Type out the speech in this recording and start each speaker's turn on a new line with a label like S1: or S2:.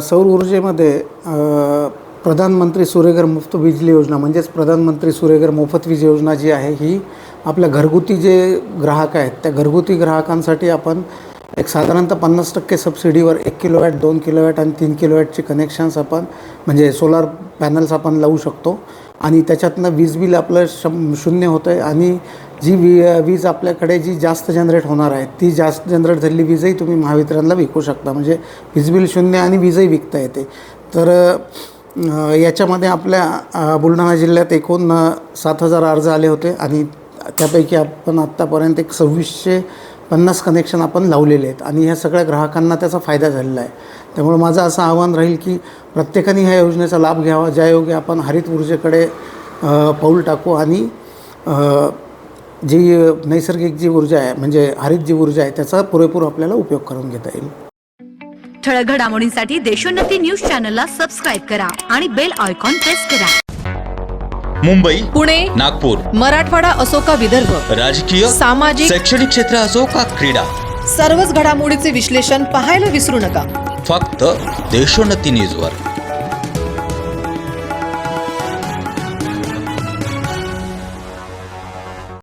S1: सौर ऊर्जेमध्ये प्रधानमंत्री सूर्यघर मुफ्त बिजली योजना म्हणजेच प्रधानमंत्री सूर्यघर मोफत वीज योजना जी आहे ही आपल्या घरगुती जे ग्राहक आहेत त्या घरगुती ग्राहकांसाठी आपण एक साधारणतः 50% सबसिडीवर 1 किलोवॅट 2 किलोवॅट आणि 3 किलोवॅटचे कनेक्शन्स आपण म्हणजे सोलार पॅनल्स आपण लावू शकतो आणि त्याच्यातनं वीज बिल आपलं शून्य होतं आहे आणि जी वीज आपल्याकडे जी जास्त जनरेट होणार आहे ती जास्त जनरेट झालेली वीजही तुम्ही महावितरणला विकू शकता म्हणजे वीज बिल शून्य आणि वीजही विकता येते. तर याच्यामध्ये आपल्या बुलढाणा जिल्ह्यात एकूण 7,000 अर्ज आले होते आणि त्यापैकी आपण आत्तापर्यंत एक 2650 कनेक्शन आपण लावलेले आहेत आणि ह्या सगळ्या ग्राहकांना त्याचा फायदा झालेला आहे. त्यामुळे माझं असं आव्हान राहील की प्रत्येकाने ह्या योजनेचा लाभ घ्यावा ज्यायोगे आपण हरित ऊर्जेकडे पाऊल टाकू आणि जी नैसर्गिक जी ऊर्जा आहे म्हणजे हरित जी ऊर्जा आहे त्याचा पुरेपूर आपल्याला उपयोग करून घेता येईल.
S2: ठळक घडामोडींसाठी देशोन्नती न्यूज चॅनलला सबस्क्राईब करा आणि बेल आयकॉन प्रेस करा.
S3: मुंबई,
S4: पुणे,
S3: नागपूर,
S4: मराठवाडा असो का विदर्भ,
S3: राजकीय,
S4: सामाजिक,
S3: शैक्षणिक क्षेत्र असो का क्रीडा,
S4: सर्वच घडामोडीचे विश्लेषण पाहायला विसरू नका.
S3: फक्त देशोन्नती न्यूजवर.